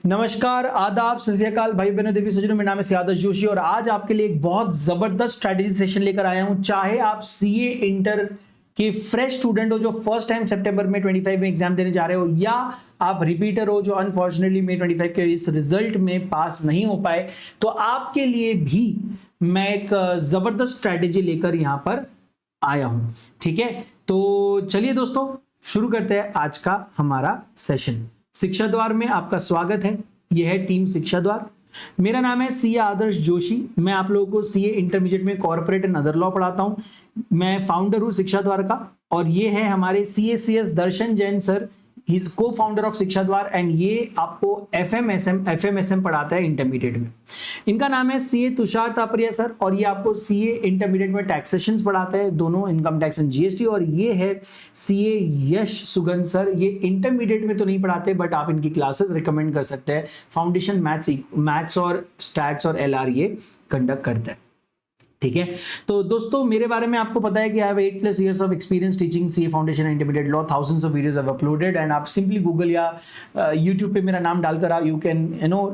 नमस्कार, आदाब, सत श्री अकाल भाई बहनों, देवी सज्जनों, मेरा नाम है सियादत जोशी और आज आपके लिए एक बहुत जबरदस्त स्ट्रैटेजी सेशन लेकर आया हूं। चाहे आप सीए इंटर के फ्रेश स्टूडेंट हो जो फर्स्ट टाइम सितंबर में 25 में एग्जाम देने जा रहे हो, या आप रिपीटर हो जो अनफॉर्चुनेटली मई 25 के इस रिजल्ट में पास नहीं हो पाए, तो आपके लिए भी मैं एक जबरदस्त स्ट्रैटेजी लेकर यहां पर आया हूं। ठीक है, तो चलिए दोस्तों शुरू करते हैं आज का हमारा सेशन। शिक्षा द्वार में आपका स्वागत है। यह है टीम शिक्षा द्वार। मेरा नाम है सीए आदर्श जोशी। मैं आप लोगों को सीए इंटरमीडिएट में कॉर्पोरेट एंड अदर लॉ पढ़ाता हूं। मैं फाउंडर हूं शिक्षा द्वार का और ये है हमारे सीएसीएस दर्शन जैन सर, ही इज को फाउंडर ऑफ शिक्षा द्वार एंड ये आपको एफएमएसएम पढ़ाता है इंटरमीडिएट में। इनका नाम है सीए तुषार तापरिया सर और ये आपको सीए इंटरमीडिएट में टैक्सेशन पढ़ाता है, दोनों इनकम टैक्स एंड जीएसटी। और ये है सीए यश सुगंध सर, ये इंटरमीडिएट में तो नहीं पढ़ाते बट आप इनकी क्लासेस रिकमेंड कर सकते हैं। फाउंडेशन मैथ्स और स्टैट्स और एलआर ये कंडक्ट करते हैं। ठीक है, तो दोस्तों मेरे बारे में आपको पता है कि I have 8+ years of experience teaching CA foundation and intermediate law. Thousands of videos have uploaded and आप सिंपली गूगल या यूट्यूब पे मेरा नाम डालकर you can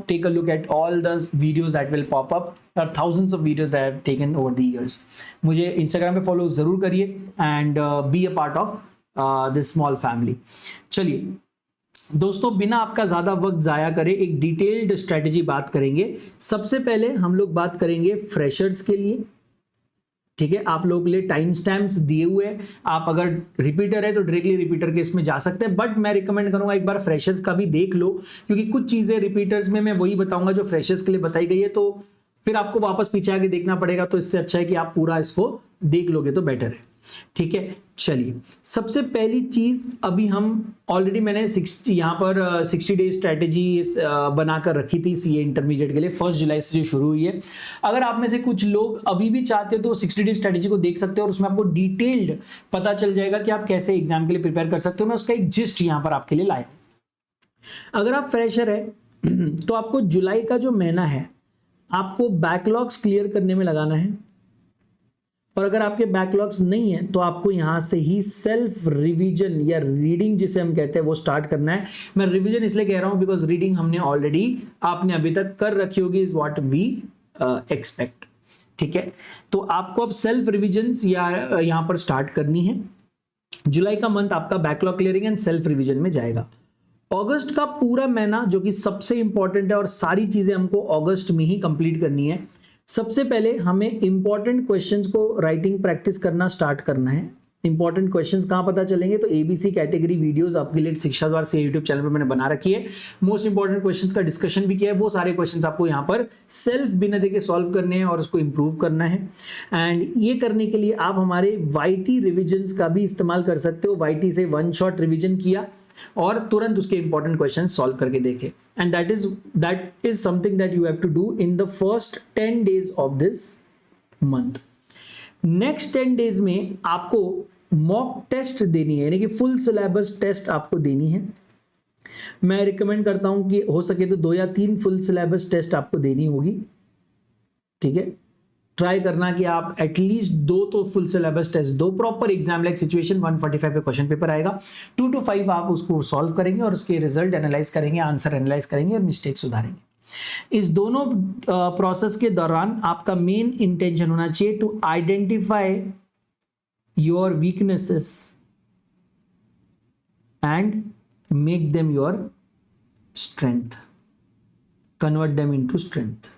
take a look at all the videos that will pop up. There are thousands of videos that I have taken over the years. मुझे Instagram पे follow जरूर करिए and be a part of this small family. चलिए दोस्तों, बिना आपका ज्यादा वक्त जाया करे एक डिटेल्ड स्ट्रेटेजी बात करेंगे। सबसे पहले हम लोग बात करेंगे फ्रेशर्स के लिए। ठीक है, आप लोगों के लिए टाइम स्टैम्प्स दिए हुए हैं। आप अगर रिपीटर है तो डायरेक्टली रिपीटर के इसमें जा सकते हैं, बट मैं रिकमेंड करूंगा एक बार फ्रेशर्स का भी देख लो, क्योंकि कुछ चीजें रिपीटर्स में मैं वही बताऊंगा जो फ्रेशर्स के लिए बताई गई है, तो फिर आपको वापस पीछे आके देखना पड़ेगा। तो इससे अच्छा है कि आप पूरा इसको देख लोगे तो बेटर है। ठीक है, चलिए सबसे पहली चीज, अभी हम ऑलरेडी मैंने यहाँ पर 60 डेज स्ट्रैटेजी बनाकर रखी थी सीए इंटरमीडिएट के लिए, 1 जुलाई से जो शुरू हुई है। अगर आप में से कुछ लोग अभी भी चाहते हो तो 60 डेज स्ट्रैटेजी को देख सकते हो और उसमें आपको डिटेल्ड पता चल जाएगा कि आप कैसे एग्जाम के लिए प्रिपेयर कर सकते हो। मैं उसका एक जिस्ट यहाँ पर आपके लिए लाया। अगर आप फ्रेशर है तो आपको जुलाई का जो महीना है आपको बैकलॉग्स क्लियर करने में लगाना है, और अगर आपके बैकलॉग्स नहीं है तो आपको यहां से ही सेल्फ रिवीजन या रीडिंग जिसे हम कहते हैं वो स्टार्ट करना है। मैं रिवीजन इसलिए कह रहा हूं बिकॉज रीडिंग हमने ऑलरेडी आपने अभी तक कर रखी होगी, इज व्हाट वी एक्सपेक्ट। ठीक है, तो आपको अब सेल्फ रिवीजन या यहां पर स्टार्ट करनी है। जुलाई का मंथ आपका backlog clearing and self revision में जाएगा। अगस्त का पूरा महीना जो कि सबसे इंपॉर्टेंट है और सारी चीजें हमको अगस्त में ही कंप्लीट करनी है। सबसे पहले हमें इंपॉर्टेंट क्वेश्चंस को राइटिंग प्रैक्टिस करना स्टार्ट करना है। इंपॉर्टेंट क्वेश्चंस कहां पता चलेंगे, तो एबीसी कैटेगरी वीडियोस आपके लिए शिक्षा द्वार से यूट्यूब चैनल पर मैंने बना रखी है। मोस्ट इंपॉर्टेंट क्वेश्चंस का डिस्कशन भी किया है। वो सारे क्वेश्चंस आपको यहां पर सेल्फ बिना देखे सॉल्व करने हैं और उसको इंप्रूव करना है। एंड ये करने के लिए आप हमारे वाईटी रिविजन्स का भी इस्तेमाल कर सकते हो। वाईटी से 1 शॉट रिविजन किया और तुरंत उसके इंपॉर्टेंट क्वेश्चन सॉल्व करके देखे, and that is something that you have to do in the first 10 days of this month. Next 10 days में आपको मॉक टेस्ट देनी है, यानी कि फुल सिलेबस टेस्ट आपको देनी है। मैं रिकमेंड करता हूं कि हो सके तो 2 या 3 फुल सिलेबस टेस्ट आपको देनी होगी। ठीक है, ट्राई करना कि आप एटलीस्ट 2 तो फुल सिलेबस टेस्ट दो। प्रॉपर एग्जाम लाइक सिचुएशन 145 पे क्वेश्चन पेपर आएगा, 2 to 5 आप उसको सॉल्व करेंगे और उसके रिजल्ट एनालाइज करेंगे, आंसर एनालाइज करेंगे और मिस्टेक सुधारेंगे। इस दोनों प्रोसेस के दौरान आपका मेन इंटेंशन होना चाहिए to identify your weaknesses and make them your strength, convert them into strength.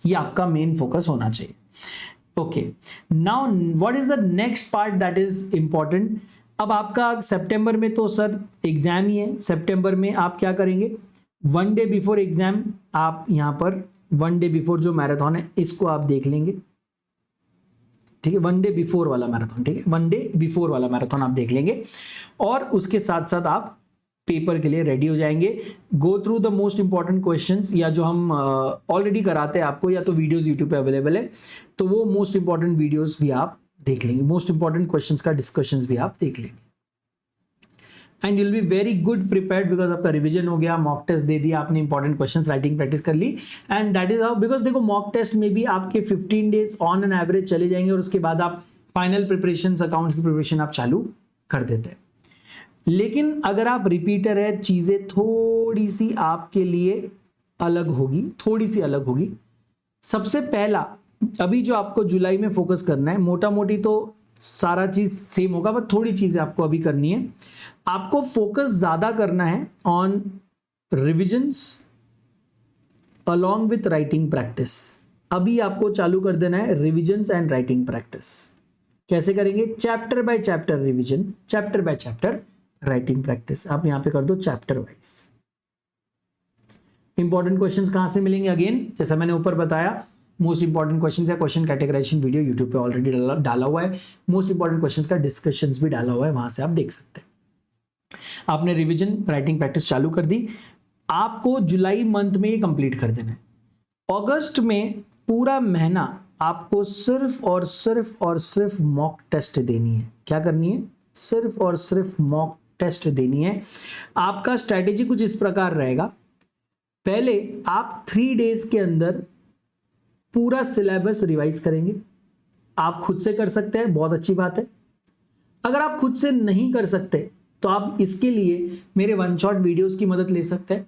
ये आपका मेन फोकस होना चाहिए। Okay, now what is the next part that is important. अब आपका सितंबर में तो सर एग्जाम ही है। सितंबर में आप क्या करेंगे, 1 डे बिफोर एग्जाम आप यहां पर 1 डे बिफोर जो मैराथन है इसको आप देख लेंगे। ठीक है, 1 डे बिफोर वाला मैराथन, ठीक है, 1 डे बिफोर वाला मैराथन आप देख लेंगे और उसके साथ साथ आप पेपर के लिए रेडी हो जाएंगे। Go through the most important questions, या जो हम ऑलरेडी कराते हैं आपको, या तो वीडियोस यूट्यूब पे अवेलेबल है तो वो मोस्ट इंपॉर्टेंट वीडियोस भी आप देख लेंगे, मोस्ट इंपॉर्टेंट क्वेश्चंस का डिस्कशंस भी आप देख लेंगे and you will be very good prepared because आपका रिवीजन हो गया, मॉक टेस्ट दे दिया आपने, इंपॉर्टेंट क्वेश्चंस राइटिंग प्रैक्टिस कर ली and that is how. Because देखो मॉक टेस्ट में भी आपके 15 डेज ऑन एन एवरेज चले जाएंगे और उसके बाद आप फाइनल प्रिपरेशन, अकाउंट्स की प्रिपरेशन आप चालू कर देते हैं। लेकिन अगर आप रिपीटर है, चीजें थोड़ी सी आपके लिए अलग होगी, थोड़ी सी अलग होगी। सबसे पहला, अभी जो आपको जुलाई में फोकस करना है, मोटा मोटी तो सारा चीज सेम होगा, बट थोड़ी चीजें आपको अभी करनी है। आपको फोकस ज्यादा करना है on revisions along with writing practice. अभी आपको चालू कर देना है रिविजन्स एंड राइटिंग प्रैक्टिस। कैसे करेंगे? Chapter by chapter revision, chapter by chapter writing practice. आप यहां पे कर दो चैप्टर वाइज। इंपॉर्टेंट क्वेश्चंस कहां से मिलेंगे? अगेन जैसा मैंने ऊपर बताया, मोस्ट इंपॉर्टेंट क्वेश्चंस या क्वेश्चन कैटेगराइजेशन वीडियो यूट्यूब पे ऑलरेडी डाला हुआ है। मोस्ट इंपॉर्टेंट क्वेश्चंस का डिस्कशंस भी डाला हुआ है, वहां से आप देख सकते हैं। आपने रिवीजन राइटिंग प्रैक्टिस चालू कर दी, आपको जुलाई मंथ में ये कंप्लीट कर देना है। अगस्त में पूरा महीना आपको सिर्फ और सिर्फ और सिर्फ मॉक टेस्ट देनी है। क्या करनी है? सिर्फ और सिर्फ मॉक टेस्ट देनी है। आपका स्ट्रैटेजी कुछ इस प्रकार रहेगा। पहले आप 3 डेज के अंदर पूरा सिलेबस रिवाइज करेंगे। आप खुद से कर सकते हैं, बहुत अच्छी बात है। अगर आप खुद से नहीं कर सकते तो आप इसके लिए मेरे वन शॉट वीडियोस की मदद ले सकते हैं,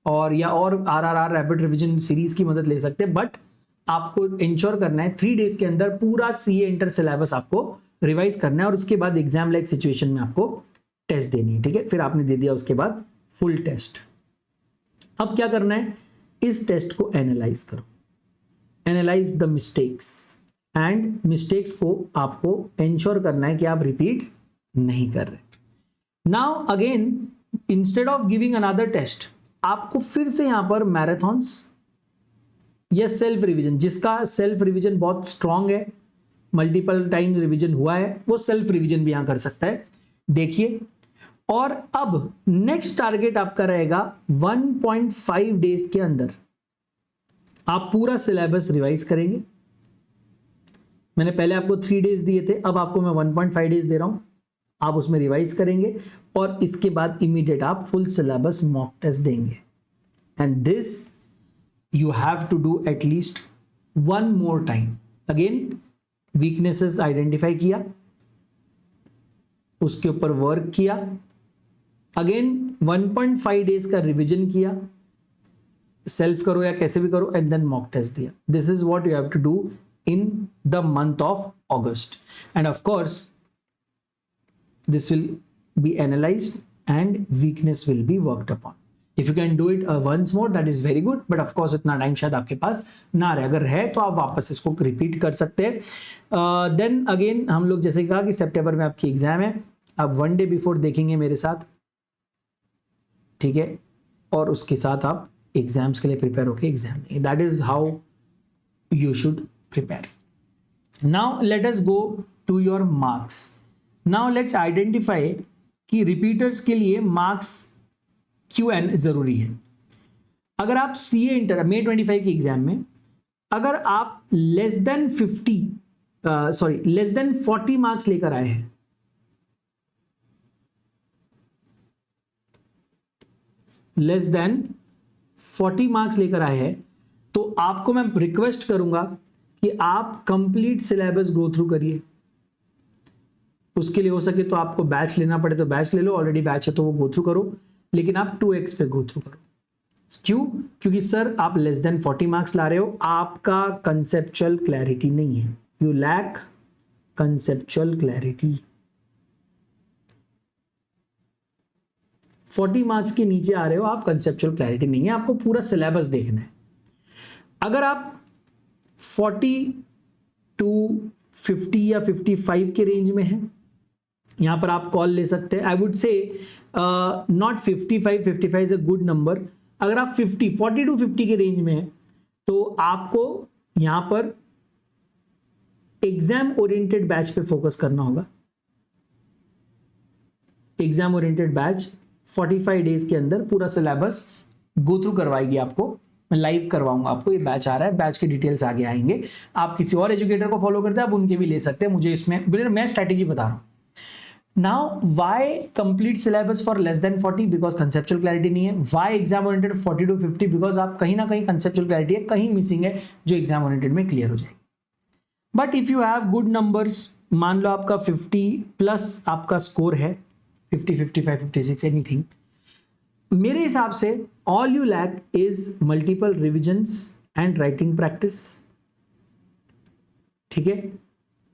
और या और RRR रैपिड रिवीजन सीरीज की मदद ले सकते हैं। बट आपको इंश्योर करना है 3 डेज के अंदर पूरा सीए इंटर सिलेबस आपको रिवाइज करना है, और उसके बाद एग्जाम लाइक सिचुएशन में आपको टेस्ट देनी है। ठीक है, फिर आपने दे दिया उसके बाद फुल टेस्ट। अब क्या करना है? इस टेस्ट को एनालाइज करो, analyse the mistakes, and mistakes को आपको इंश्योर करना है कि आप रिपीट नहीं कर रहे। Now again, instead of giving another test, आपको फिर से यहां पर मैराथन्स या सेल्फ रिवीजन, जिसका सेल्फ रिवीजन बहुत स्ट्रांग है, मल्टीपल टाइम्स रिवीजन हुआ है, वो सेल्फ रिवीजन भी यहां कर सकता है। देखिए, और अब नेक्स्ट टारगेट आपका रहेगा 1.5 डेज के अंदर आप पूरा सिलेबस रिवाइज करेंगे। मैंने पहले आपको 3 डेज दिए थे, अब आपको मैं 1.5 डेज दे रहा हूं। आप उसमें रिवाइज करेंगे और इसके बाद इमीडिएट आप फुल सिलेबस मॉक टेस्ट देंगे। And this you have to do at least 1 more time. Again weaknesses identify किया, उसके ऊपर वर्क किया, अगेन 1.5 डेज का रिवीजन किया, सेल्फ करो या कैसे भी करो, एंड देन मॉक टेस्ट दिया। This is what you have to do in the month of August, and of course this will be analyzed and weakness will be worked upon. If you can do it once more, that is very good, but of course इतना time शायद आपके पास ना रहे। अगर है तो आप वापस इसको रिपीट कर सकते हैं। देन अगेन हम लोग जैसे कहा कि सितंबर में आपकी एग्जाम है, आप 1 डे बिफोर देखेंगे मेरे साथ, ठीक है, और उसके साथ आप एग्जाम्स के लिए प्रिपेयर होकर एग्जाम देंगे। That is how you should prepare. Now let us go to your marks. Now let's identify कि रिपीटर्स के लिए मार्क्स क्यों एन जरूरी है। अगर आप सीए इंटर May 25 की एग्जाम में अगर आप लेस देन 40 मार्क्स लेकर आए हैं, लेस देन 40 मार्क्स लेकर आए हैं, तो आपको मैं रिक्वेस्ट करूंगा कि आप कंप्लीट सिलेबस गो थ्रू करिए। उसके लिए हो सके तो आपको बैच लेना पड़े तो बैच ले लो, ऑलरेडी बैच है तो वो गो थ्रू करो, लेकिन आप 2x पे गो थ्रू करो। क्यों? क्योंकि सर आप लेस देन 40 मार्क्स ला रहे हो, आपका कंसेप्चुअल क्लैरिटी नहीं है, you lack conceptual clarity. 40 marks के नीचे आ रहे हो आप, कंसेप्चुअल क्लैरिटी नहीं है, आपको पूरा सिलेबस देखना है। अगर आप 40 to 50 या 55 के रेंज में है, यहां पर आप कॉल ले सकते हैं। I would say not 55 is a good number. अगर आप 40 to 50 के रेंज में है तो आपको यहां पर एग्जाम ओरिएंटेड बैच पे फोकस करना होगा। एग्जाम ओरिएंटेड बैच 45 डेज के अंदर पूरा सिलेबस गो थ्रू करवाएगी आपको। मैं लाइव करवाऊंगा आपको, ये बैच आ रहा है, बैच के डिटेल्स आगे आएंगे। आप किसी और एजुकेटर को फॉलो करते हैं, आप उनके भी ले सकते हैं। मुझे इसमें मैं स्ट्रैटेजी बता रहा हूं। Now why complete syllabus for less than 40? Because conceptual clarity नहीं है। Why exam oriented 40 to 50? Because आप कहीं ना कहीं कंसेप्चुअल क्लैरिटी है, कहीं मिसिंग है, जो एग्जाम ओरिएंटेड में क्लियर हो जाएगी। But if you have good numbers, मान लो आपका 50+ आपका स्कोर है, 50, 55, 56, एनीथिंग। मेरे हिसाब से all you lack is multiple revisions and writing practice. ठीक है,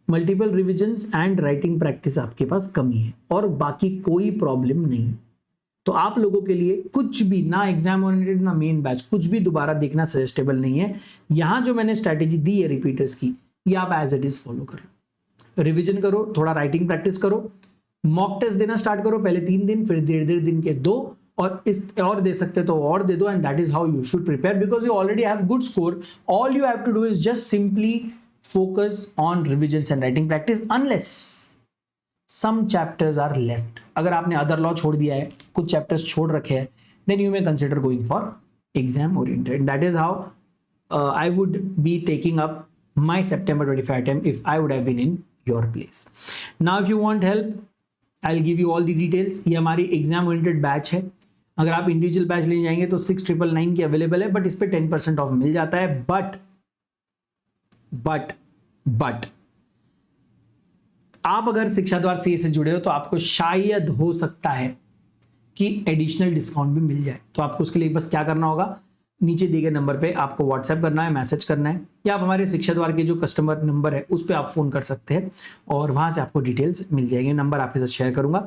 multiple revisions and writing practice आपके पास कमी है और बाकी कोई प्रॉब्लम नहीं। तो आप लोगों के लिए कुछ भी, ना एग्जाम ओरिएंटेड ना मेन बैच, कुछ भी दोबारा देखना सजेस्टेबल नहीं है। यहां जो मैंने स्ट्रैटेजी दी है रिपीटर्स की, ये आप एज इट इज फॉलो करो। रिवीजन करो, थोड़ा राइटिंग प्रैक्टिस करो, मॉक टेस्ट देना स्टार्ट करो, पहले 3 दिन, फिर 1.5 दिन के 2, और इस और दे सकते तो और दे दो। And that is how you should prepare, because you already have good score. All you have to do is just simply focus on revisions and writing practice, unless some chapters are left. अगर आपने other law छोड़ दिया है, कुछ chapters छोड़ रखे हैं, then you may consider going for exam oriented. That is how I would be taking up my September 25 attempt if I would have been in your place. Now if you want help, I'll give you all the details. ये हमारी exam oriented batch है। अगर आप individual batch ले जाएंगे तो 6,999 की available है, बट इस पे 10% ऑफ मिल जाता है। बट आप अगर शिक्षा द्वार सीए से जुड़े हो तो आपको शायद हो सकता है कि एडिशनल डिस्काउंट भी मिल जाए। तो आपको उसके लिए बस क्या करना होगा, नीचे दिए गए नंबर पे आपको व्हाट्सएप करना है, मैसेज करना है, या आप हमारे शिक्षा द्वार के जो कस्टमर नंबर है उस पर आप फोन कर सकते हैं और वहां से आपको डिटेल्स मिल जाएंगे। नंबर आपके साथ शेयर करूंगा।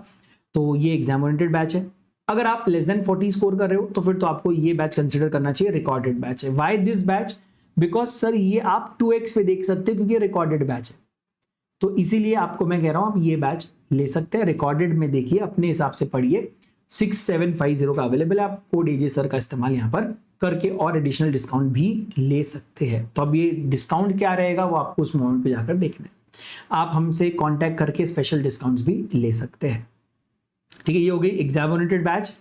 तो ये एग्जाम ओरिएंटेड बैच है। अगर आप लेस देन 40 स्कोर कर रहे हो तो फिर तो आपको ये बैच कंसिडर करना चाहिए। रिकॉर्डेड बैच है। Why this batch? Because sir ये आप 2x पे देख सकते हो क्योंकि रिकॉर्डेड बैच है, तो इसीलिए आपको मैं कह रहा हूं आप ये बैच ले सकते हैं। रिकॉर्डेड में देखिए, अपने हिसाब से पढ़िए। 6750 का अवेलेबल है। आप कोड एजे सर का इस्तेमाल यहाँ पर करके और एडिशनल डिस्काउंट भी ले सकते हैं। तो अब ये डिस्काउंट क्या रहेगा वो आपको उस मोमेंट पे जाकर देखना है। आप हमसे कांटेक्ट करके स्पेशल डिस्काउंट्स भी ले सकते हैं। ठीक है, ये हो गई एग्जाम ओरिएंटेड बैच,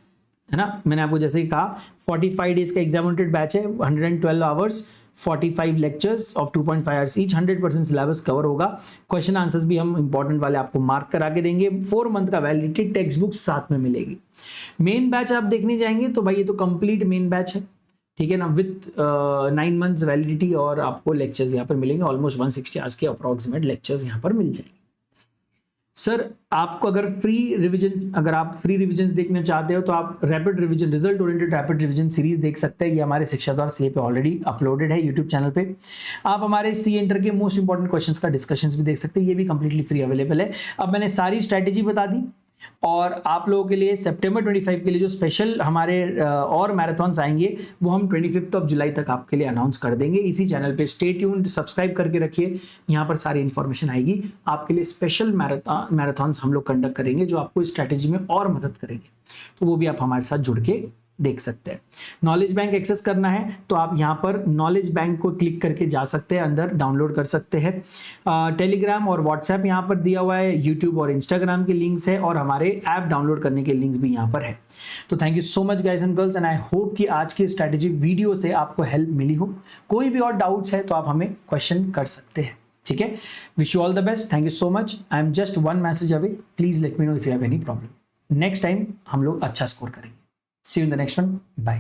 है ना। मैंने आपको जैसे ही कहा 45 डेज का एग्जाम ओरिएंटेड बैच है, 112 hours, 45 lectures of 2.5 hours each, 100% syllabus cover होगा। क्वेश्चन आंसर्स भी हम इंपॉर्टेंट वाले आपको मार्क करा के देंगे। 4 मंथ का वैलिडिटी, टेक्स्ट बुक साथ में मिलेगी। मेन बैच आप देखने जाएंगे तो भाई ये तो कंप्लीट मेन बैच है, ठीक है ना, विथ 9 मंथ्स वैलिडिटी, और आपको लेक्चर्स यहाँ पर मिलेंगे। ऑलमोस्ट 160 आवर्स के अप्रोक्सीमेट लेक्चर्स यहाँ पर मिल जाएंगे। सर आपको अगर आप फ्री रिविजन देखना चाहते हो तो आप rapid revision, result oriented rapid revision series देख सकते हैं। ये हमारे शिक्षा द्वार सीए पे ऑलरेडी अपलोडेड है यूट्यूब चैनल पे। आप हमारे सी इंटर के मोस्ट इंपॉर्टेंट क्वेश्चंस का डिस्कशंस भी देख सकते हैं, ये भी कंप्लीटली फ्री अवेलेबल है। अब मैंने सारी स्ट्रैटेजी बता दी, और आप लोगों के लिए सितंबर 25 के लिए जो स्पेशल हमारे और मैराथन्स आएंगे वो हम 25 जुलाई तक आपके लिए अनाउंस कर देंगे इसी चैनल पे। स्टे ट्यून्ड, सब्सक्राइब करके रखिए, यहाँ पर सारी इन्फॉर्मेशन आएगी। आपके लिए स्पेशल मैराथन्स हम लोग कंडक्ट करेंगे जो आपको इस स्ट्रैटेजी में और मदद करेंगे, तो वो भी आप हमारे साथ जुड़ के देख सकते हैं। नॉलेज बैंक एक्सेस करना है तो आप यहाँ पर नॉलेज बैंक को क्लिक करके जा सकते हैं, अंदर डाउनलोड कर सकते हैं। टेलीग्राम और व्हाट्सएप यहाँ पर दिया हुआ है, यूट्यूब और इंस्टाग्राम के लिंक्स है, और हमारे ऐप डाउनलोड करने के लिंक्स भी यहाँ पर है। तो thank you so much guys and girls, and I hope कि आज की स्ट्रैटेजी वीडियो से आपको हेल्प मिली हो। कोई भी और डाउट्स है तो आप हमें क्वेश्चन कर सकते हैं, ठीक है। Wish you all the best, thank you so much. I am just 1 message away, please let me know if you have any problem. Next time हम लोग अच्छा स्कोर करेंगे। See you in the next one. Bye.